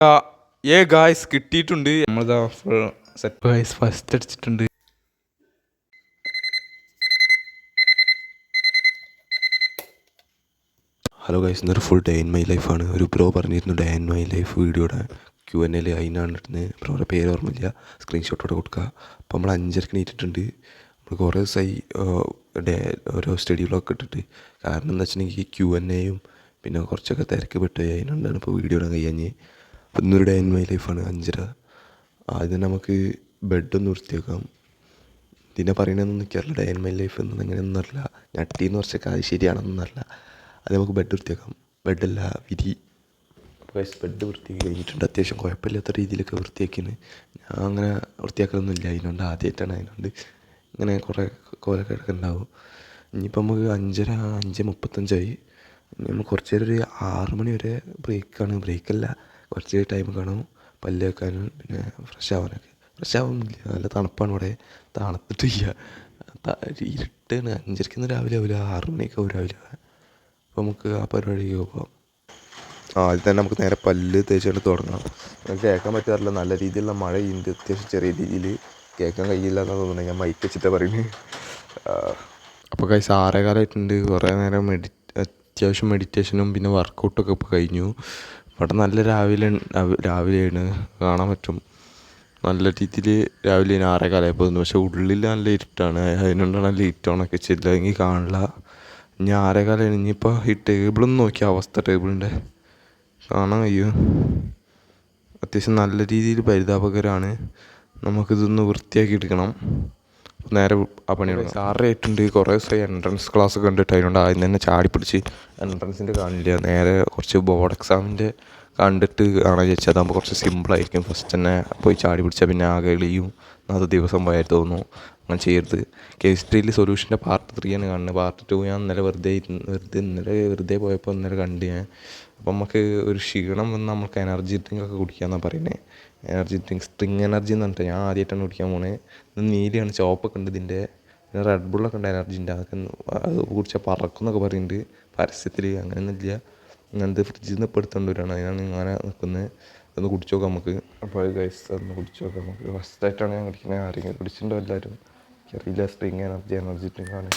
Guys കിട്ടിയിട്ടുണ്ട്. നമ്മളിതാ full set guys first അടിച്ചിട്ടുണ്ട്. ഹലോ ഗൈസ്, ഇന്നൊരു ഫുൾ ഡേ ഇൻ മൈ ലൈഫാണ്. ഒരു ബ്രോ പറഞ്ഞിരുന്നു ഡേ ഇൻ മൈ ലൈഫ് വീഡിയോയുടെ Q&A അതിനാണ് ഇടുന്നത്. ബ്രോയുടെ പേര് ഓർമ്മയില്ല, സ്ക്രീൻഷോട്ടോടെ കൊടുക്കുക. അപ്പോൾ നമ്മൾ 5:30 എണീറ്റിട്ടുണ്ട്. നമ്മൾ കുറേ ദിവസമായി ഓരോ സ്റ്റഡി വ്ളോഗ് ഇട്ടിട്ട്. കാരണം എന്താ വെച്ചിട്ടുണ്ടെങ്കിൽ Q&Aയും പിന്നെ കുറച്ചൊക്കെ തിരക്ക് പെട്ട് അതിനുണ്ടാണ് ഇപ്പോൾ വീഡിയോ ഇടാൻ കഴിയാഞ്ഞ്. അപ്പോൾ ഇന്നൊരു ഡേ ഇൻ മൈ ലൈഫാണ്. 5:30 ആദ്യം നമുക്ക് ബെഡൊന്ന് വൃത്തിയാക്കാം. ഇതിനെ പറയണമെന്ന് നിൽക്കാറില്ല, ഡേ ഇൻ മൈ ലൈഫ് എന്നൊന്നും അങ്ങനെയൊന്നും അറിയില്ല. ഞട്ടീന്ന് കുറച്ചൊക്കെ അത് ശരിയാണെന്നൊന്നും അറിയില്ല. അത് നമുക്ക് ബെഡ് വൃത്തിയാക്കാം. ബെഡല്ല വിരി. ബെഡ് വൃത്തിയാക്കി കഴിഞ്ഞിട്ടുണ്ട്. അത്യാവശ്യം കുഴപ്പമില്ലാത്ത രീതിയിലൊക്കെ വൃത്തിയാക്കിന്. ഞാൻ അങ്ങനെ വൃത്തിയാക്കലൊന്നുമില്ല, അതിനോണ്ട് ആദ്യമായിട്ടാണ്. അതിനോണ്ട് ഇങ്ങനെ കുറേ കോലക്കിടക്ക് ഉണ്ടാവും. ഇനിയിപ്പോൾ നമുക്ക് 5:35 ഇനി നമുക്ക് കുറച്ച് നേരം ഒരു 6 മണി വരെ ബ്രേക്കാണ്. ബ്രേക്കല്ല, കുറച്ച് ടൈം കാണും പല്ല് വെക്കാനും പിന്നെ ഫ്രഷ് ആവാനൊക്കെ. ഫ്രഷ് ആവുന്നില്ല, നല്ല തണുപ്പാണ് ഇവിടെ. തണുത്തിട്ടില്ല, ഇരുട്ടാണ്. 5:30 രാവിലെ ആവില്ല, 6 മണിയൊക്കെ ആവും രാവിലെ. അപ്പോൾ നമുക്ക് ആ പരിപാടിക്ക് പോകാം. ആദ്യം തന്നെ നമുക്ക് നേരെ പല്ല് തേച്ചുകൊണ്ട് തുടങ്ങാം. നമുക്ക് കേൾക്കാൻ പറ്റാറില്ല, നല്ല രീതിയിലുള്ള മഴ ഉണ്ട്. അത്യാവശ്യം ചെറിയ രീതിയിൽ കേൾക്കാൻ കഴിയില്ല എന്നാണ് തോന്നുന്നത്. ഞാൻ മൈക്ക് വെച്ചിട്ടാണ് പറയുന്നത്. അപ്പോൾ കൈസ് 6:15 കുറേ നേരം അത്യാവശ്യം മെഡിറ്റേഷനും പിന്നെ വർക്കൗട്ടൊക്കെ ഇപ്പോൾ കഴിഞ്ഞു. ഇവിടെ നല്ല രാവിലെയാണ് കാണാൻ പറ്റും. നല്ല രീതിയിൽ രാവിലെ 6:15 പോകുന്നു. പക്ഷേ ഉള്ളിൽ നല്ല ഇരുട്ടാണ്, അതിനോണ്ടാണ് ലൈറ്റ് ഓണൊക്കെ ചെയ്തില്ലെങ്കിൽ കാണില്ല. ഇനി 6:15 ഇനിയിപ്പോൾ ഈ ടേബിളൊന്ന് നോക്കിയ അവസ്ഥ, ടേബിളിൻ്റെ കാണാൻ കഴിയും. അത്യാവശ്യം നല്ല രീതിയിൽ പരിതാപകരമാണ്. നമുക്കിതൊന്ന് വൃത്തിയാക്കി എടുക്കണം. നേരെ ആ പണിയാണ്. 6:30 ആയിട്ടുണ്ട്. കുറേ ദിവസമായി എൻട്രൻസ് ക്ലാസ് കണ്ടിട്ട് അതിനോണ്ട് ആദ്യം തന്നെ ചാടിപ്പിടിച്ച് എൻട്രൻസിൻ്റെ കാണില്ല, നേരെ കുറച്ച് ബോർഡ് എക്സാമിൻ്റെ കണ്ടിട്ട് കാണാൻ ചോദിച്ചാൽ അതാകുമ്പോൾ കുറച്ച് സിമ്പിളായിരിക്കും. ഫസ്റ്റ് തന്നെ പോയി ചാടി പിടിച്ചാൽ പിന്നെ ആകെ എളിയും അത് ദിവസം പോയാൽ തോന്നുന്നു. അങ്ങനെ ചെയ്യരുത്. കെമിസ്ട്രിയിൽ സൊല്യൂഷൻ്റെ പാർട്ട് 3 ആണ് കാണുന്നത്. പാർട്ട് 2 ഞാൻ ഇന്നലെ വെറുതെ പോയപ്പോൾ ഇന്നലെ കണ്ട് ഞാൻ. അപ്പം നമുക്ക് ഒരു ക്ഷീണം വന്ന് നമുക്ക് എനർജി ഡ്രിങ്കൊക്കെ കുടിക്കാമെന്നാണ് പറയുന്നത്. എനർജി ഡ്രിങ്ക് സ്ട്രിങ് എനർജി എന്ന് പറഞ്ഞിട്ട് ഞാൻ ആദ്യമായിട്ടാണ് കുടിക്കാൻ പോകുന്നത്. ഇത് നീലയാണ്, ചോപ്പൊക്കെ ഉണ്ട് ഇതിൻ്റെ. പിന്നെ റെഡ് ബുള്ളൊക്കെ ഉണ്ട് എനർജീൻ്റെ. അതൊക്കെ അത് കുടിച്ചാൽ പറക്കുന്നൊക്കെ പറയുന്നുണ്ട് പരസ്യത്തിൽ. അങ്ങനെയൊന്നുമില്ല, അങ്ങനത്തെ ഫ്രിഡ്ജിൽ നിന്ന് ഇപ്പോൾ എടുത്തുകൊണ്ട് വരികയാണ്. അതിനാണ് ഇങ്ങനെ നിൽക്കുന്നത്. ഒന്ന് കുടിച്ച് നോക്കാം നമുക്ക്. അപ്പോൾ ഗൈസ് അതൊന്ന് കുടിച്ച് നോക്കാം നമുക്ക്. ഫസ്റ്റായിട്ടാണ് ഞാൻ കുടിക്കുന്നത്. ആരെങ്കിലും കുടിച്ചിട്ടുണ്ടോ എല്ലാവരും അറിയില്ല. String energy ഡ്രിങ്കാണ്.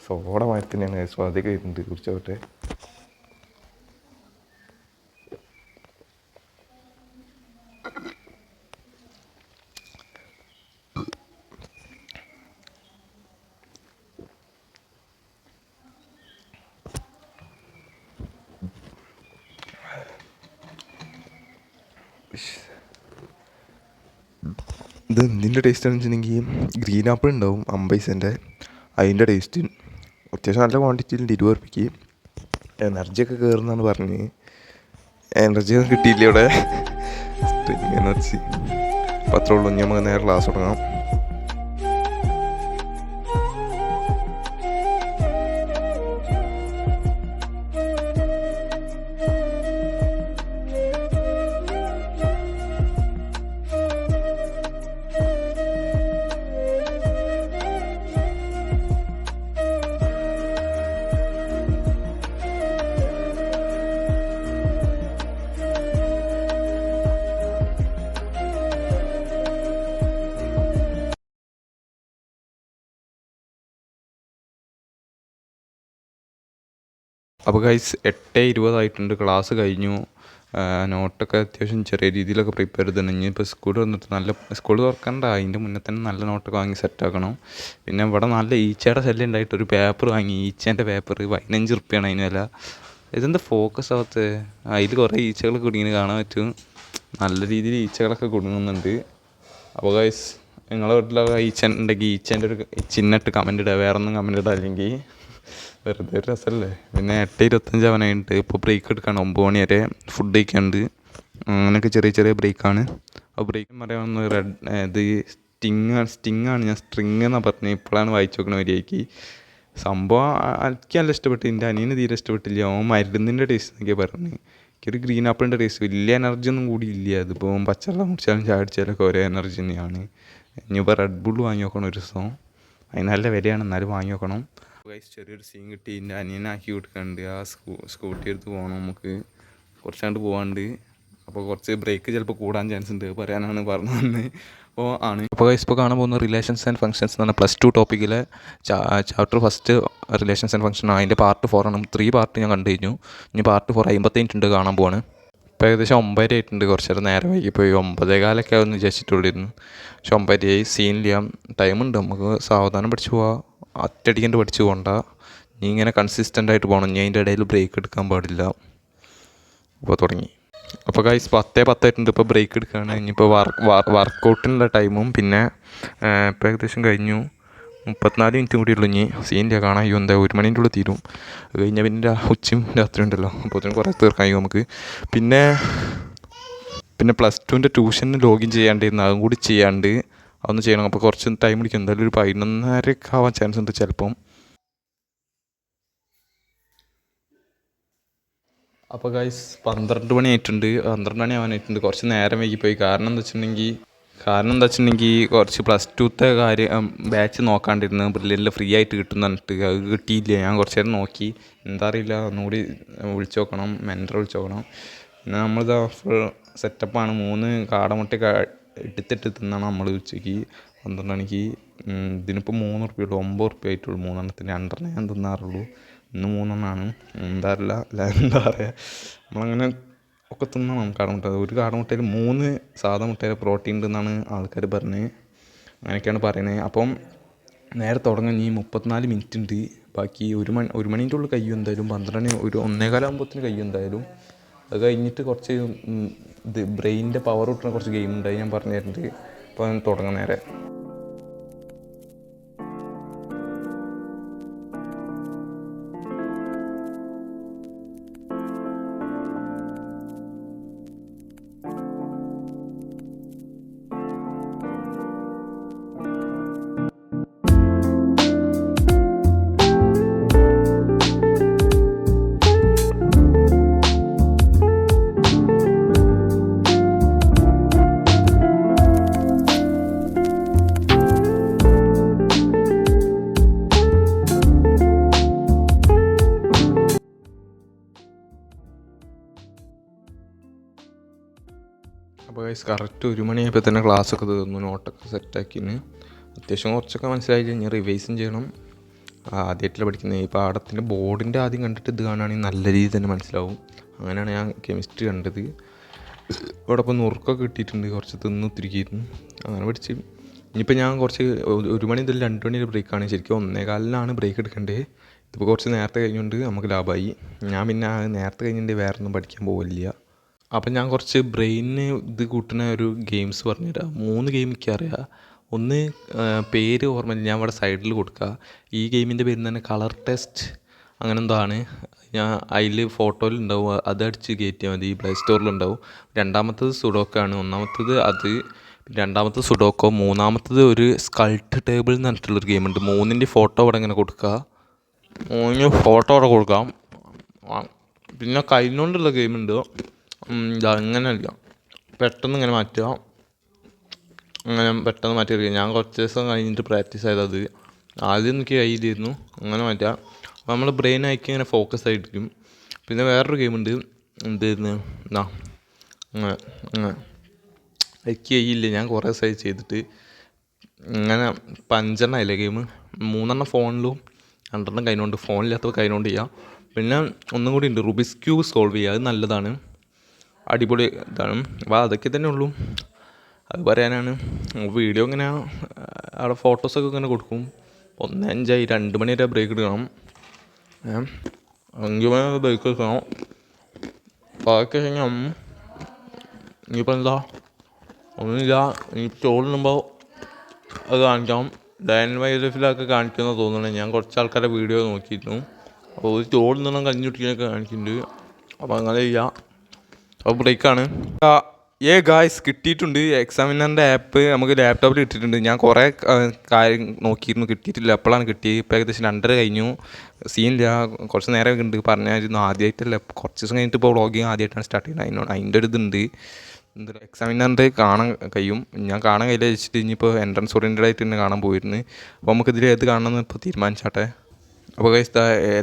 സോഡ മാറ്റി തന്നെയാണ് ഗൈസ്. അതൊക്കെ വരുന്നുണ്ട്, കുടിച്ചോട്ടെ. ഇത് എന്തിൻ്റെ ടേസ്റ്റ് ആണെന്ന് വെച്ചിട്ടുണ്ടെങ്കിൽ ഗ്രീൻ ആപ്പിൾ ഉണ്ടാവും 50 പൈസേൻ്റെ. അതിൻ്റെ ടേസ്റ്റ് അത്യാവശ്യം നല്ല ക്വാണ്ടിറ്റിയിലുണ്ട്. 20 രൂപയ്ക്ക് എനർജിയൊക്കെ കയറുന്നതാണ് പറഞ്ഞത്. എനർജി ഒന്നും കിട്ടിയില്ല ഇവിടെ. സ്ട്രിങ് എനർജി അപ്പോൾ അത്രേ ഉള്ളൂ. ഇനി നമുക്ക് നേരെ ക്ലാസ് തുടങ്ങാം. അപ്പോൾ ഗൈസ് 8:20 ആയിട്ടുണ്ട്. ക്ലാസ് കഴിഞ്ഞു. നോട്ടൊക്കെ അത്യാവശ്യം ചെറിയ രീതിയിലൊക്കെ പ്രിപ്പയർ ചെയ്തിട്ടുണ്ട്. ഇനിയിപ്പോൾ സ്കൂൾ വന്നിട്ട് സ്കൂൾ തുറക്കണ്ട, അതിൻ്റെ മുന്നേ തന്നെ നല്ല നോട്ടൊക്കെ വാങ്ങി സെറ്റാക്കണം. പിന്നെ ഇവിടെ നല്ല ഈച്ചയുടെ ശല്യം ഉണ്ടായിട്ട് ഒരു പേപ്പർ വാങ്ങി, ഈച്ചേൻ്റെ പേപ്പർ 15 റുപ്യാണ് അതിന് വില. ഇതെന്താ ഫോക്കസ് ആവത്ത്? അതിൽ കുറേ ഈച്ചകൾ കുടുങ്ങിന് കാണാൻ പറ്റും. നല്ല രീതിയിൽ ഈച്ചകളൊക്കെ കുടുങ്ങുന്നുണ്ട്. അപ്പോൾ ഗൈസ് നിങ്ങളുടെ വീട്ടിലൊക്കെ ഈച്ച ഉണ്ടെങ്കിൽ ഈച്ചേൻ്റെ ഒരു ചിഹ്നമിട്ട് കമൻ്റ് ഇടുക. വേറെ ഒന്നും കമൻ്റ് ഇടുക, അല്ലെങ്കിൽ വെറുതെ ഒരു രസമല്ലേ. പിന്നെ 8:25 ആവാനായിട്ട് ഇപ്പോൾ ബ്രേക്ക് എടുക്കുകയാണ്. 9 മണി വരെ ഫുഡ് കഴിക്കാനുണ്ട്. അങ്ങനെയൊക്കെ ചെറിയ ചെറിയ ബ്രേക്കാണ്. അപ്പോൾ ബ്രേക്ക് പറയാവുന്ന ഇത് സ്റ്റിങ്ങാണ്. ഞാൻ സ്ട്രിങ് എന്നാണ് പറഞ്ഞത്. ഇപ്പോഴാണ് വായിച്ചു നോക്കണ മര്യാദയ്ക്ക്. സംഭവം എനിക്ക് നല്ല ഇഷ്ടപ്പെട്ടു. എൻ്റെ അനിയന് തീരെ ഇഷ്ടപ്പെട്ടില്ല. അവൻ മരുന്നിൻ്റെ ടേസ്റ്റ് എന്നൊക്കെയാണ് പറഞ്ഞത്. എനിക്കൊരു ഗ്രീൻ ആപ്പിളിൻ്റെ ടേസ്റ്റ് വലിയ എനർജി ഒന്നും കൂടി ഇല്ല. അതിപ്പോൾ പച്ചവെള്ളം കുടിച്ചാലും ചാടിച്ചാലൊക്കെ ഒരേ എനർജി തന്നെയാണ്. ഇനിയിപ്പോൾ റെഡ് ബുൾ വാങ്ങി നോക്കണം ഒരു ദിവസം. അതിന് നല്ല വിലയാണ്, എന്നാലും വാങ്ങി നോക്കണം. ഗൈസ് ചെറിയൊരു സീൻ കിട്ടി. എൻ്റെ അനിയനാക്കി കൊടുക്കുന്നുണ്ട്. ആ സ്കൂട്ടി എടുത്ത് പോകണം നമുക്ക്. കുറച്ചാണ്ട് പോകാണ്ട്. അപ്പോൾ കുറച്ച് ബ്രേക്ക് ചിലപ്പോൾ കൂടാൻ ചാൻസ് ഉണ്ട്, പറയാനാണ് പറഞ്ഞത്. അപ്പോൾ അപ്പോൾ ഗൈസ് ഇപ്പോൾ കാണാൻ പോകുന്ന റിലേഷൻസ് ആൻഡ് ഫങ്ഷൻസ് എന്ന് പറഞ്ഞാൽ +2 ടോപ്പിക്കിലെ chapter first relations and function. അതിൻ്റെ പാർട്ട് 4 ആണ്. 3 പാർട്ട് ഞാൻ കണ്ടു കഴിഞ്ഞു. ഇനി പാർട്ട് 4 50 ഉണ്ട് കാണാൻ പോവാണ്. ഇപ്പോൾ ഏകദേശം 9 ആയിട്ടുണ്ട്. കുറച്ച് നേരം നേരെ വൈകിപ്പോയി. 9:15 ആവുമെന്ന് വിചാരിച്ചിട്ടുള്ളിരുന്നു. പക്ഷെ 9 സീനില്ല. ടൈമുണ്ട്, നമുക്ക് സാവധാനം പഠിച്ചു പോവാം. ഒറ്റയടിക്കണ്ട് പഠിച്ചു പോകണ്ട. നീ ഇങ്ങനെ കൺസിസ്റ്റൻ്റ് ആയിട്ട് പോകണം. ഞാൻ അതിൻ്റെ ഇടയിൽ ബ്രേക്ക് എടുക്കാൻ പാടില്ല. അപ്പോൾ തുടങ്ങി. അപ്പോൾ ഗൈസ് 10:10 ആയിട്ടുണ്ട്. ഇപ്പോൾ ബ്രേക്ക് എടുക്കുകയാണ്. ഇനിയിപ്പോൾ വർക്കൗട്ടിനുള്ള ടൈമും പിന്നെ ഇപ്പോൾ ഏകദേശം കഴിഞ്ഞു. 34 മിനിറ്റും കൂടി ഉള്ളൂ. ഇനി സീനില്ല കാണാൻ. അയ്യോ എന്താ 1 മണീൻ്റെ ഉള്ളിൽ തീരും. അത് കഴിഞ്ഞാൽ പിന്നെ ഉച്ചയും രാത്രി ഉണ്ടല്ലോ, അപ്പോൾ അതിന് കുറേ തീർക്കാൻ കഴിയും നമുക്ക്. പിന്നെ +2ൻ്റെ ട്യൂഷന് ലോഗിൻ ചെയ്യാണ്ടിരുന്നു, അതും കൂടി ചെയ്യാണ്ട് അതൊന്ന് ചെയ്യണം. അപ്പോൾ കുറച്ച് ടൈം പിടിക്കും. എന്തായാലും ഒരു 11:30 ആവാൻ ചാൻസ് ഉണ്ട് ചിലപ്പം. അപ്പോൾ ഗൈസ് 12 മണി ആയിട്ടുണ്ട്. 12 മണി ആവാനായിട്ടുണ്ട്. കുറച്ച് നേരം വൈകിപ്പോയി. കാരണം എന്താ വെച്ചിട്ടുണ്ടെങ്കിൽ കുറച്ച് +2ത്തെ കാര്യം ബാച്ച് നോക്കാണ്ടിരുന്നു. ബ്രില്യൻറ്റിൽ ഫ്രീ ആയിട്ട് കിട്ടുമെന്ന് പറഞ്ഞിട്ട് അത് കിട്ടിയില്ല. ഞാൻ കുറച്ച് നേരം നോക്കി, എന്താ അറിയില്ല, ഒന്നുകൂടി വിളിച്ചു നോക്കണം, മെൻറ്ററെ വിളിച്ചു നോക്കണം. പിന്നെ നമ്മളിതാ ഫുൾ സെറ്റപ്പാണ്. 3 കാടമുട്ട എടുത്തിട്ട് തിന്നണം നമ്മൾ ഉച്ചയ്ക്ക് 12 മണിക്ക്. ഇതിനിപ്പോൾ 3 ഉറുപ്പ്യ ഉള്ളൂ, 9 ഉറുപ്പ്യ ആയിട്ടുള്ളൂ 3 2 ഞാൻ തിന്നാറുള്ളൂ. ഇന്ന് 3 എന്താ പറയുക, നമ്മളങ്ങനെ ഒക്കെ തിന്നണം കാടമുട്ട. ഒരു കാടമുട്ടയിൽ 3 സാധാ മുട്ടയിൽ പ്രോട്ടീൻ ഉണ്ടെന്നാണ് ആൾക്കാർ പറഞ്ഞത്. അങ്ങനെയൊക്കെയാണ് പറയുന്നത്. അപ്പം നേരെ തുടങ്ങാൻ ഈ 34 മിനിറ്റ് ഉണ്ട്. ബാക്കി 1 മണീൻ്റെ ഉള്ളിൽ കഴിയും എന്തായാലും. 12 മണി ഒരു 1:15 ആകുമ്പോഴത്തേന് കഴിയും എന്തായാലും. അത് കഴിഞ്ഞിട്ട് കുറച്ച് ബ്രെയിനിൻ്റെ പവർ കിട്ടുന്ന കുറച്ച് ഗെയിം ഉണ്ടായി, ഞാൻ പറഞ്ഞു തരുന്നുണ്ട്. അപ്പോൾ തുടങ്ങാൻ നേരെ. അപ്പോൾ ഗൈസ് കറക്റ്റ് 1 മണിയായപ്പോൾ തന്നെ ക്ലാസ്സൊക്കെ തീർന്നു. നോട്ടൊക്കെ സെറ്റാക്കിന്. അത്യാവശ്യം കുറച്ചൊക്കെ മനസ്സിലായില്ല. ഇനി റിവൈസും ചെയ്യണം. ആദ്യമായിട്ടല്ല പഠിക്കുന്നത്. ഈ പാഠത്തിൻ്റെ ബോർഡിൻ്റെ ആദ്യം കണ്ടിട്ട് ഇത് കാണുകയാണെങ്കിൽ നല്ല രീതിയിൽ തന്നെ മനസ്സിലാവും. അങ്ങനെയാണ് ഞാൻ കെമിസ്ട്രി കണ്ടത്. ഇവിടെ ഇപ്പോൾ നുറുക്കൊക്കെ കിട്ടിയിട്ടുണ്ട്. കുറച്ച് തിന്നിരിക്കുന്നു. അങ്ങനെ പഠിച്ച് ഇനിയിപ്പോൾ ഞാൻ കുറച്ച് 1 മണി മുതൽ 2 മണി ബ്രേക്കാണ്. ശരിക്കും 1:15 ബ്രേക്ക് എടുക്കേണ്ടത്. ഇതിപ്പോൾ കുറച്ച് നേരത്തെ കഴിഞ്ഞുകൊണ്ട് നമുക്ക് ലാഭമായി. ഞാൻ പിന്നെ നേരത്തെ കഴിഞ്ഞിട്ട് വേറെ ഒന്നും പഠിക്കാൻ പോകില്ല. അപ്പം ഞാൻ കുറച്ച് ബ്രെയിനിന് ഇത് കൂട്ടുന്ന ഒരു ഗെയിംസ് പറഞ്ഞുതരാം. 3 ഗെയിം എനിക്കറിയാം. ഒന്ന് പേര് ഓർമ്മയില്ല, ഞാൻ ഇവിടെ സൈഡിൽ കൊടുക്കുക. ഈ ഗെയിമിൻ്റെ പേര് തന്നെ കളർ ടെസ്റ്റ് അങ്ങനെ എന്തോ ആണ്. ഞാൻ അതിൽ ഫോട്ടോയിലുണ്ടാവും, അതടിച്ച് കയറ്റിയാൽ മതി. പ്ലേ സ്റ്റോറിലുണ്ടാവും. രണ്ടാമത്തത് സുഡോക്കാണ്. രണ്ടാമത്തത് സുഡോക്കോ. മൂന്നാമത്തത് ഒരു സ്കൾട്ട് ടേബിൾ എന്ന് പറഞ്ഞിട്ടുള്ളൊരു ഗെയിമുണ്ട്. 3ൻ്റെ ഫോട്ടോ അവിടെ ഇങ്ങനെ കൊടുക്കുക. 3 ഫോട്ടോ അവിടെ കൊടുക്കാം. പിന്നെ കൈകൊണ്ടുള്ള ഗെയിമുണ്ട്. അങ്ങനെയല്ല, പെട്ടെന്ന് ഇങ്ങനെ മാറ്റുക. അങ്ങനെ പെട്ടെന്ന് മാറ്റി. ഞാൻ കുറച്ച് ദിവസം കഴിഞ്ഞിട്ട് പ്രാക്ടീസ് ചെയ്തത്. ആദ്യം എനിക്ക് കഴിയില്ലായിരുന്നു. അങ്ങനെ മാറ്റുക. അപ്പോൾ നമ്മൾ ബ്രെയിൻ ആക്കി ഇങ്ങനെ ഫോക്കസ് ആയിരിക്കും. പിന്നെ വേറൊരു ഗെയിമുണ്ട്. എന്തായിരുന്നു അങ്ങനെ എനിക്ക് കഴിയില്ല. ഞാൻ കുറേ ദിവസമായി ചെയ്തിട്ട്. ഇങ്ങനെ 5 ആയില്ലേ ഗെയിം. 3 ഫോണിലും 2 കൈകൊണ്ട്. ഫോണില്ലാത്തപ്പോൾ കൈകൊണ്ട് ചെയ്യാം. പിന്നെ ഒന്നും കൂടി ഉണ്ട്, റുബിക്സ് ക്യൂബ് സോൾവ് ചെയ്യുക. അത് നല്ലതാണ്, അടിപൊളി ഇതാണ്. അപ്പോൾ അതൊക്കെ തന്നെ ഉള്ളൂ, അത് പറയാനാണ്. വീഡിയോ ഇങ്ങനെ അവിടെ ഫോട്ടോസൊക്കെ ഇങ്ങനെ കൊടുക്കും. 1:05 2 മണി വരെ ബ്രേക്ക് എടുക്കണം. 5 മണി വരെ ബ്രേക്ക് എടുക്കണം. ബാക്കി കഴിഞ്ഞാൽ ഇനിയിപ്പോൾ എന്താ ഒന്നുമില്ല. ഇനി ചോറുണ്ടുമ്പോൾ അത് കാണിക്കാം. ഡയൻ വൈലഫിലൊക്കെ കാണിക്കുമെന്ന് തോന്നുന്നത്. ഞാൻ കുറച്ച് ആൾക്കാരുടെ വീഡിയോ നോക്കിയിരുന്നു. അപ്പോൾ ഒരു ചോറുണ്ടെണ്ണം കഞ്ഞുട്ടിയൊക്കെ കാണിക്കുന്നുണ്ട്. അപ്പോൾ അങ്ങനെ ചെയ്യാം. അപ്പോൾ ബ്രേക്കാണ്. ഗായ്സ് കിട്ടിയിട്ടുണ്ട്. എക്സാമിനറിൻ്റെ ആപ്പ് നമുക്ക് ലാപ്ടോപ്പിൽ കിട്ടിയിട്ടുണ്ട്. ഞാൻ കുറേ കാര്യം നോക്കിയിരുന്നു, കിട്ടിയിട്ടില്ല. എപ്പോഴാണ് കിട്ടിയത്? ഇപ്പോൾ ഏകദേശം 2:30 കഴിഞ്ഞു. സീനില്ല, കുറച്ച് നേരം ഉണ്ട്. പറഞ്ഞായിരുന്നു ആദ്യമായിട്ടല്ല, കുറച്ച് ദിവസം കഴിഞ്ഞിട്ട് ഇപ്പോൾ വ്ളോഗിങ് ആദ്യമായിട്ടാണ് സ്റ്റാർട്ട് ചെയ്യുന്നത്. അതിൻ്റെ ഒരു ഇതുണ്ട്. എക്സാമിനറിൻ്റെ കാണാൻ കഴിയും. ഞാൻ കാണാൻ കഴിയില്ല വെച്ചിട്ട് ഇനിയിപ്പോൾ എൻട്രൻസ് ഓറിയൻറ്റഡ് ആയിട്ട് തന്നെ കാണാൻ പോയിരുന്നു. അപ്പോൾ നമുക്കിതിൽ ഏത് കാണണമെന്ന് ഇപ്പോൾ തീരുമാനിച്ചാട്ടെ. അപ്പോൾ ഗൈസ്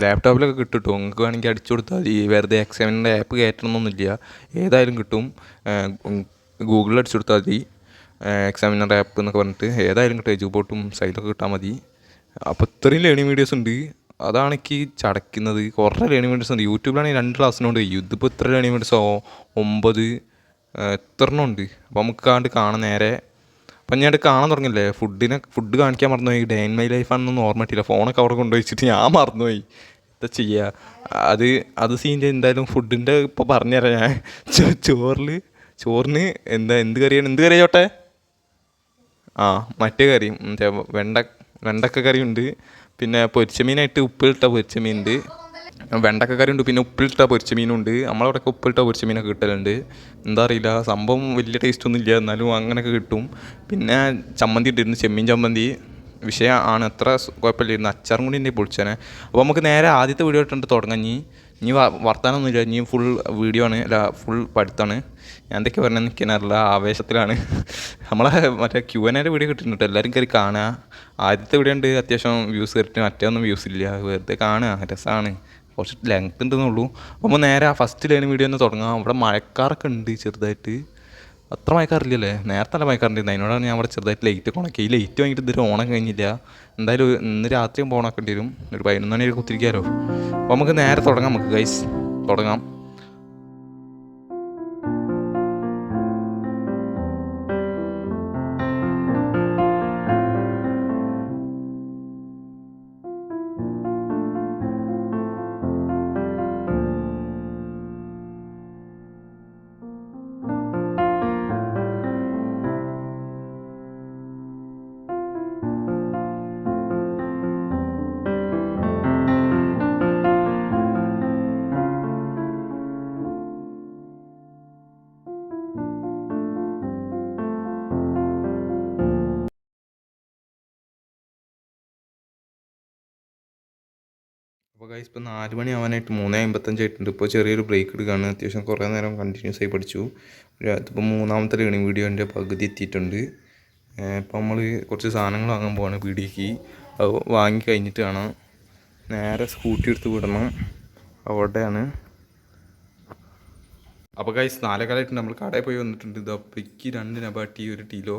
ലാപ്ടോപ്പിലൊക്കെ കിട്ടും കേട്ടോ. നിങ്ങൾക്ക് വേണമെങ്കിൽ അടിച്ചു കൊടുത്താൽ മതി. വെറുതെ എക്സാമിൻ്റെ ആപ്പ് കയറ്റണമെന്നൊന്നുമില്ല, ഏതായാലും കിട്ടും. ഗൂഗിളിൽ അടിച്ചു കൊടുത്താൽ മതി എക്സാമിനർ ആപ്പ് എന്നൊക്കെ പറഞ്ഞിട്ട്, ഏതായാലും കിട്ടും. എജുബോട്ടും സൈലൊക്കെ കിട്ടാൽ മതി. അപ്പോൾ ഇത്രയും ലേണിംഗ് വീഡിയോസ് ഉണ്ട്, അതാണ് എനിക്ക് ചടക്കുന്നത്. കുറേ ലേണിംഗ് വീഡിയോസ് ഉണ്ട്. യൂട്യൂബിലാണെങ്കിൽ 2 ക്ലാസ്സിനോട് കഴിയും, ഇതിപ്പോൾ ഇത്ര ലേണിംഗ് വീഡിയോസോ 9 എത്രണ്ണം ഉണ്ട്. അപ്പോൾ നമുക്ക് കാണാൻ നേരെ. അപ്പം ഞാൻ കാണാൻ തുടങ്ങില്ലേ, ഫുഡ് കാണിക്കാൻ മറന്നുപോയി. ഡേ ഇൻ മൈ ലൈഫാണെന്നൊന്നും ഓർമ്മ കിട്ടില്ല, ഫോണൊക്കെ അവിടെ കൊണ്ടുപോയിച്ചിട്ട് ഞാൻ മറന്നുപോയി. എന്താ ചെയ്യുക, അത് സീൻ്റെ. എന്തായാലും ഫുഡിൻ്റെ ഇപ്പോൾ പറഞ്ഞുതരാം ഞാൻ. ചോറിന് എന്ത് കറിയാണ് ചോട്ടെ? മറ്റേ കറി മറ്റേ വെണ്ടക്ക കറിയുണ്ട്, പിന്നെ പൊരിച്ച മീനായിട്ട് ഉപ്പിലിട്ട പൊരിച്ച മീനുണ്ട്, വെണ്ടക്ക കറിയുണ്ട്, പിന്നെ ഉപ്പിലിട്ട പൊരിച്ച മീനുണ്ട്. നമ്മളവിടെയൊക്കെ ഉപ്പിലിട്ട പൊരിച്ച മീനൊക്കെ കിട്ടലുണ്ട്. എന്താ അറിയില്ല, സംഭവം വലിയ ടേസ്റ്റൊന്നും ഇല്ല, എന്നാലും അങ്ങനെയൊക്കെ കിട്ടും. പിന്നെ ചമ്മന്തി ഇട്ടിരുന്നു, ചെമ്മീൻ ചമ്മന്തി വിഷയമാണ്, അത്ര കുഴപ്പമില്ലായിരുന്നു. അച്ചാറും കൂടി എൻ്റെ പൊളിച്ചാനെ. അപ്പോൾ നമുക്ക് നേരെ ആദ്യത്തെ വീഡിയോ ഇട്ടിട്ട് തുടങ്ങാം. ഇനി വർത്താനൊന്നുമില്ല, ഇനി ഫുൾ വീഡിയോ ആണ്, അല്ല ഫുൾ പഠിത്തമാണ്. ഞാൻ എന്തൊക്കെ പറഞ്ഞാൽ നിൽക്കാനറിയില്ല, ആവേശത്തിലാണ്. നമ്മളെ മറ്റേ Q&A വീഡിയോ കിട്ടുന്നുണ്ട്, എല്ലാവരും കയറി കാണുക. ആദ്യത്തെ വീഡിയോ ഉണ്ട്, അത്യാവശ്യം വ്യൂസ് കയറിയിട്ട്, മറ്റേ വ്യൂസ് ഇല്ല, വെറുതെ കാണുക, രസമാണ്. കുറച്ച് ലെങ്ത് ഉണ്ടെന്നുള്ളൂ. അപ്പോൾ നേരെ ആ ഫസ്റ്റ് ലേണിംഗ് വീഡിയോ ഒന്ന് തുടങ്ങാം. അവിടെ മഴക്കാറൊക്കെ ഉണ്ട് ചെറുതായിട്ട്, അത്ര മഴക്കാറില്ലല്ലേ, നേരത്തെ നല്ല മഴക്കാറുണ്ടായിരുന്നു. അതിനോടാണ് ഞാൻ അവിടെ ചെറുതായിട്ട് ലൈറ്റ് ഉണക്കി. ഈ ലൈറ്റ് വാങ്ങിയിട്ട് ഇതൊരു ഓണൊക്കെ കഴിഞ്ഞില്ല. എന്തായാലും ഇന്ന് രാത്രിയും ഓണാക്കേണ്ടി വരും, ഒരു 11 മണിയൊക്കെ കുത്തിരിക്കാമല്ലോ. അപ്പോൾ നമുക്ക് നേരെ തുടങ്ങാം. നമുക്ക് ഗൈസ് തുടങ്ങാം. അപ്പോൾ ഗൈസ് ഇപ്പോൾ 4 മണി ആവാനായിട്ട് 3:55 ആയിട്ടുണ്ട്. ഇപ്പോൾ ചെറിയൊരു ബ്രേക്ക് എടുക്കുകയാണ്. അത്യാവശ്യം കുറേ നേരം കണ്ടിന്യൂസ് ആയി പഠിച്ചു. ഇതിപ്പോൾ 3ാമത്തെ ലേണിംഗ് വീഡിയോൻ്റെ പകുതി എത്തിയിട്ടുണ്ട്. ഇപ്പോൾ നമ്മൾ കുറച്ച് സാധനങ്ങൾ വാങ്ങാൻ പോവാണ് പീടികയ്ക്ക്. അത് വാങ്ങി കഴിഞ്ഞിട്ട് വേണം നേരെ സ്കൂട്ടി എടുത്ത് വിടണം, അവിടെയാണ്. അപ്പോൾ ഗൈസ് 4:15 നമ്മൾ കടയിൽ പോയി വന്നിട്ടുണ്ട്. ഇത് അപ്പയ്ക്ക് 2 നബാട്ടി, 1 ടീലോ,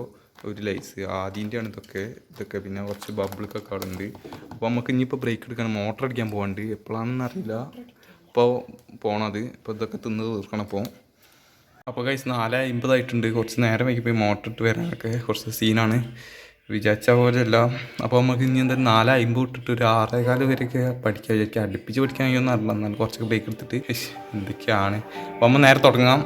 1 ലൈസ്. ആദ്യൻ്റെയാണ് ഇതൊക്കെ പിന്നെ കുറച്ച് ബബിൾക്കൊക്കെ അവിടെ ഉണ്ട്. അപ്പോൾ നമുക്ക് ഇനിയിപ്പോൾ ബ്രേക്ക് എടുക്കണം, മോട്ടർ അടിക്കാൻ പോകാണ്ട്, എപ്പോഴാണെന്ന് അറിയില്ല. അപ്പോൾ പോകണത് ഇപ്പോൾ ഇതൊക്കെ തിന്ന് തീർക്കണം. അപ്പോൾ ഗൈസ് 4:50 ആയിട്ടുണ്ട്. കുറച്ച് നേരം വൈകി പോയി മോട്ടർ ഇട്ട് വരാനൊക്കെ കുറച്ച് സീനാണ്, വിചാരിച്ച പോലെയല്ല. അപ്പോൾ നമുക്ക് ഇനി എന്തായാലും 4:50 ഇട്ടിട്ട് ഒരു 6:15 വരെയൊക്കെ പഠിക്കാൻ വിചാരിക്കുക. അടുപ്പിച്ച് പഠിക്കാൻ കഴിയുമെന്ന് അറിയില്ല, എന്നാലും കുറച്ചൊക്കെ ബ്രേക്ക് എടുത്തിട്ട് എന്തൊക്കെയാണ്. അപ്പോൾ നമ്മൾ നേരെ തുടങ്ങാം.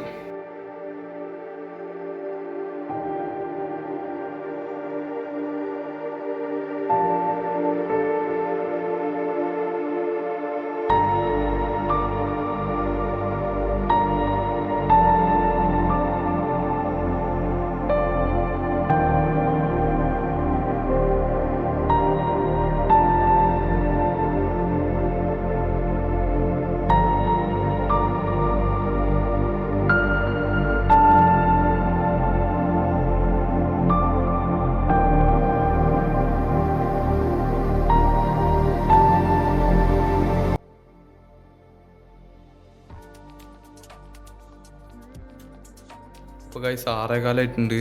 ഇപ്പോൾ ഗൈസ് 6:15 ആയിട്ടുണ്ട്.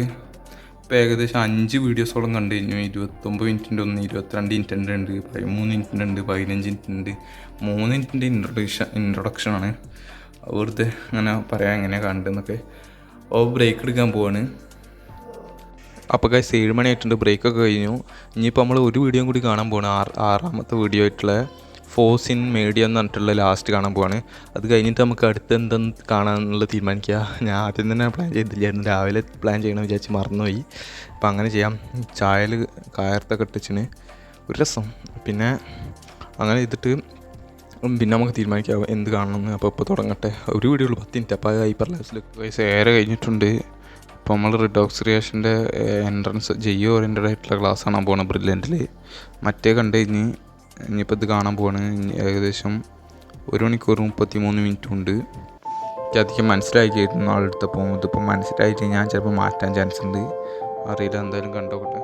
ഇപ്പോൾ ഏകദേശം 5 വീഡിയോസോളം കണ്ടു കഴിഞ്ഞു. 29 മിനിറ്റിൻ്റെ ഒന്ന്, 22 മിനിറ്റിൻ്റെ ഉണ്ട്, 13 മിനിറ്റിൻ്റെ ഉണ്ട്, 15 മിനിറ്റിൻ്റെ 3 മിനിറ്റിൻ്റെ ഇൻട്രൊഡക്ഷനാണ്. വെറുതെ അങ്ങനെ പറയാം എങ്ങനെയാണ് കണ്ടെന്നൊക്കെ. അപ്പോൾ ബ്രേക്ക് എടുക്കാൻ പോവാണ്. അപ്പോൾ ഗൈസ് 7 മണി ആയിട്ടുണ്ട്, ബ്രേക്കൊക്കെ കഴിഞ്ഞു. ഇനിയിപ്പോൾ നമ്മൾ ഒരു വീഡിയോ കൂടി കാണാൻ പോവാണ്, 6ാമത്തെ വീഡിയോ ആയിട്ടുള്ള ഫോഴ്സ് ഇൻ മീഡിയ എന്ന് പറഞ്ഞിട്ടുള്ള ലാസ്റ്റ് കാണാൻ പോവാണ്. അത് കഴിഞ്ഞിട്ട് നമുക്ക് അടുത്ത് എന്തെന്ന് കാണാമെന്നുള്ള തീരുമാനിക്കുക. ഞാൻ ആദ്യം തന്നെ പ്ലാൻ ചെയ്തില്ലായിരുന്നു, രാവിലെ പ്ലാൻ ചെയ്യണമെന്ന് വിചാരിച്ച് മറന്നുപോയി. അപ്പോൾ അങ്ങനെ ചെയ്യാം. ചായയിൽ കയർത്തൊക്കെ ഇട്ടിച്ചിന് ഒരു രസം. പിന്നെ അങ്ങനെ ചെയ്തിട്ട് പിന്നെ നമുക്ക് തീരുമാനിക്കാം എന്ത് കാണണമെന്ന്. അപ്പോൾ ഇപ്പോൾ തുടങ്ങട്ടെ. ഒരു വീഡിയോ ഉള്ളൂ 10 മിനിറ്റ്. അപ്പോൾ അത് ഹൈപ്പർ ലൈഫിൽ വയസ്സ് ഏറെ കഴിഞ്ഞിട്ടുണ്ട്. ഇപ്പോൾ നമ്മൾ റിഡോക്സ് ക്രിയേഷൻ്റെ എൻട്രൻസ് ജെയ്യോ ഓറിയൻറ്റഡ് ആയിട്ടുള്ള ക്ലാസ് കാണാൻ പോകണം ബ്രില്യൻറ്റിൽ. മറ്റേ കണ്ടു കഴിഞ്ഞ് ഇനിയിപ്പോൾ ഇത് കാണാൻ പോവാണ്. ഏകദേശം 1 മണിക്കൂർ 33 മിനിറ്റും ഉണ്ട്. എനിക്ക് അധികം മനസ്സിലാക്കിയിരുന്നു ആളെടുത്തപ്പോൾ. ഇതിപ്പോൾ മനസ്സിലായിട്ട് ഞാൻ ചിലപ്പോൾ മാറ്റാൻ ചാൻസ് ഉണ്ട്, അറിയില്ല. എന്തായാലും കണ്ടോക്കട്ടെ.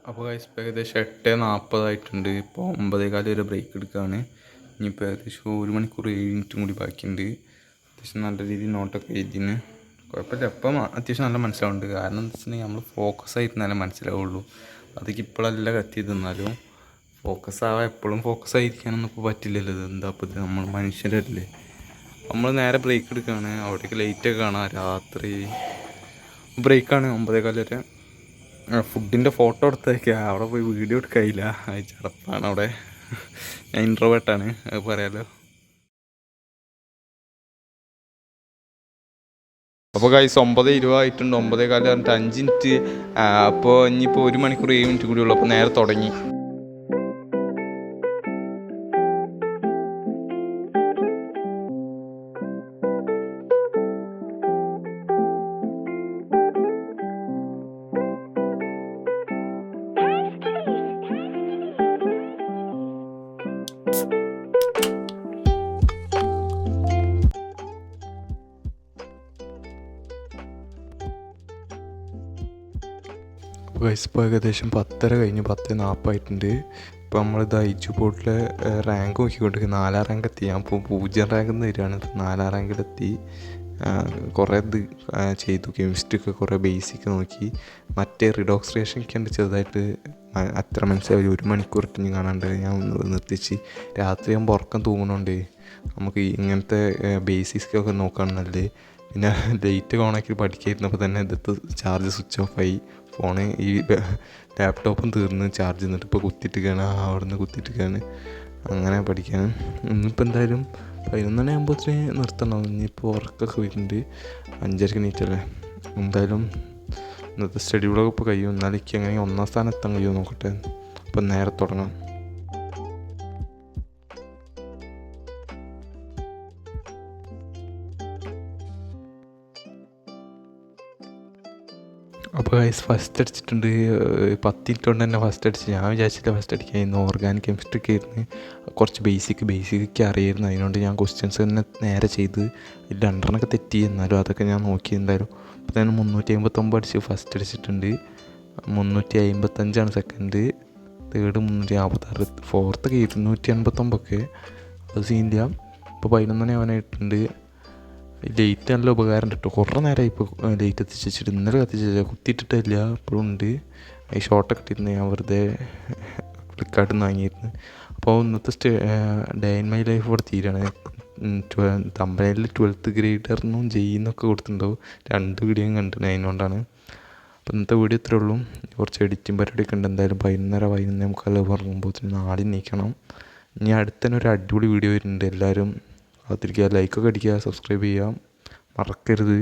അപ്പോൾ ഗൈസ് ഇപ്പോൾ ഏകദേശം 8:40 ഇപ്പോൾ 9:15 വരെ ബ്രേക്ക് എടുക്കുകയാണ്. ഇനിയിപ്പോൾ ഏകദേശം 1 മണിക്കൂർ 7 മിനിറ്റും കൂടി ബാക്കിയുണ്ട്. അത്യാവശ്യം നല്ല രീതിയിൽ നോട്ടൊക്കെ എഴുതിന് കുഴപ്പമില്ല. ഇപ്പം അത്യാവശ്യം നല്ല മനസ്സിലാവുന്നുണ്ട്. കാരണം എന്താ വെച്ചിട്ടുണ്ടെങ്കിൽ നമ്മൾ ഫോക്കസ് ആയിരുന്നാലേ മനസ്സിലാവുള്ളൂ. അതൊക്കെ ഇപ്പോഴല്ല കത്തിയത്. എന്നാലും ഫോക്കസ് ആവാൻ എപ്പോഴും ഫോക്കസ് ആയിരിക്കാനൊന്നും ഇപ്പോൾ പറ്റില്ലല്ലോ. ഇത് എന്താ ഇപ്പോൾ ഇത് നമ്മൾ മനുഷ്യരല്ലേ. നമ്മൾ നേരെ ബ്രേക്ക് എടുക്കുകയാണ്. അവിടേക്ക് ലൈറ്റൊക്കെ കാണാം. രാത്രി ബ്രേക്കാണ് 9:15 വരെ. ഫുഡിൻ്റെ ഫോട്ടോ എടുത്തേക്കുക. അവിടെ പോയി വീഡിയോ എടുക്കാനില്ല. അത് ചടപ്പാണ് അവിടെ. ഞാൻ ഇൻട്രോവേർട്ടാണ്, അത് പറയാലോ. അപ്പോൾ ഗൈസ് 9:20 ആയിട്ടുണ്ട്. 9:15 പറഞ്ഞിട്ട് 5 മിനിറ്റ്. അപ്പോൾ ഇനിയിപ്പോൾ 1 മണിക്കൂർ 7 മിനിറ്റ് കൂടി ഉള്ളൂ. അപ്പോൾ നേരെ തുടങ്ങി. ഇപ്പോൾ ഏകദേശം 10:30 കഴിഞ്ഞ് 10:40 ആയിട്ടുണ്ട്. ഇപ്പോൾ നമ്മളിത് ഐജു ബോർഡിലെ റാങ്ക് നോക്കിക്കൊണ്ടിരിക്കുന്നത്. 4ാം റാങ്ക് എത്തി. ഞാൻ ഇപ്പോൾ 0 റാങ്കിൽ നിന്ന് വരികയാണ്. 4ാം റാങ്കിലെത്തി. കുറേ ഇത് ചെയ്തു. കെമിസ്ട്രിക്ക് കുറേ ബേസിക് നോക്കി. മറ്റേ റിഡോക്സ് റിയാക്ഷനൊക്കെ ഉണ്ട് ചെറുതായിട്ട് അത്ര മനസ്സിലായി. 1 മണിക്കൂർ ഇട്ട് കാണാണ്ട് ഞാൻ നിർത്തിച്ച്. രാത്രിയാകുമ്പോൾ ഉറക്കം തൂങ്ങണോണ്ട് നമുക്ക് ഇങ്ങനത്തെ ബേസിക്സൊക്കെ നോക്കുകയാണ് നല്ലത്. പിന്നെ ലൈറ്റ് ഓണാക്കി പഠിക്കാതിരുന്നപ്പോൾ തന്നെ ഇതിട്ട് ചാർജ് സ്വിച്ച് ഓഫായി. ഫോണ് ഈ ലാപ്ടോപ്പും തീർന്ന് ചാർജ് ചെയ്യുന്നുണ്ട്. ഇപ്പോൾ കുത്തിയിട്ടിരിക്കുകയാണ്. അവിടെ നിന്ന് കുത്തിയിട്ടിരിക്കുകയാണ്. അങ്ങനെ പഠിക്കാൻ ഇന്നിപ്പോൾ എന്തായാലും 11 ആകുമ്പോഴത്തേന് നിർത്തണം. ഇനിയിപ്പോൾ ഉറക്കമൊക്കെ വരുന്നുണ്ട്. 5:30 എണീറ്റല്ലേ. എന്തായാലും ഇന്നത്തെ സ്റ്റഡി ബ്ലോഗ് ഇപ്പോൾ കഴിയും. എന്നാലും എനിക്ക് എങ്ങനെ 1ാം സ്ഥാനം എത്താൻ കഴിയുമോ നോക്കട്ടെ. അപ്പം നേരെ തുടങ്ങാം. അപ്പോൾ ഗൈസ് ഫസ്റ്റ് അടിച്ചിട്ടുണ്ട്. 10 മിനിറ്റ് കൊണ്ട് തന്നെ ഫസ്റ്റ് അടിച്ച്. ഞാൻ വിചാരിച്ചില്ല ഫസ്റ്റ് അടിക്കായിരുന്നു. ഓർഗാനിക് കെമിസ്ട്രി ഒക്കെ ആയിരുന്നു. കുറച്ച് ബേസിക്കൊക്കെ അറിയായിരുന്നു. അതിനോണ്ട് ഞാൻ ക്വസ്റ്റ്യൻസ് തന്നെ നേരെ ചെയ്ത് 2 തെറ്റി. എന്നാലും അതൊക്കെ ഞാൻ നോക്കി. എന്തായാലും ഇപ്പോൾ തന്നെ 359 അടിച്ച് ഫസ്റ്റ് അടിച്ചിട്ടുണ്ട്. 355 സെക്കൻഡ്. തേർഡ് 356. ഫോർത്തൊക്കെ 289. അത് സീനില്ല. ഇപ്പോൾ 11 ആവാനായിട്ടുണ്ട്. ലൈറ്റ് നല്ല ഉപകാരം കിട്ടും. കുറേ നേരമായി ഇപ്പോൾ ലൈറ്റ് എത്തിച്ച് വെച്ചിട്ട്. ഇന്നലെ കത്തിച്ചില്ല, കുത്തിയിട്ടിട്ടില്ല. ഇപ്പോഴും ഉണ്ട്. ഈ ഷോർട്ടൊക്കെ ഇട്ടിരുന്നു. ഞാൻ വെറുതെ ഫ്ലിപ്കാർട്ടിൽ നിന്ന് വാങ്ങിയിരുന്നു. അപ്പോൾ ഇന്നത്തെ ഡേ ഇൻ മൈ ലൈഫ് ഇവിടെ തീരാണ്. തമ്പനയിൽ 12th ഗ്രേഡറിനും ജെയിന്നൊക്കെ കൊടുത്തിട്ടുണ്ടാവും. 2 വീഡിയോയും കണ്ടിട്ടുണ്ട്. അതിനോണ്ടാണ്. അപ്പോൾ ഇന്നത്തെ വീഡിയോ ഇത്രേ ഉള്ളൂ. കുറച്ച് എഡിറ്റിംഗ് പരിപാടിയൊക്കെ ഉണ്ട്. എന്തായാലും 11:30 ഉറങ്ങുമ്പോൾ നാളെ നീക്കണം. ഇനി അടുത്തന്നെ ഒരു അടിപൊളി വീഡിയോ വരുന്നുണ്ട്. എല്ലാവരും കാത്തിരിക്കുക. ലൈക്കൊക്കെ അടിക്കുക, സബ്സ്ക്രൈബ് ചെയ്യുക മറക്കരുത്.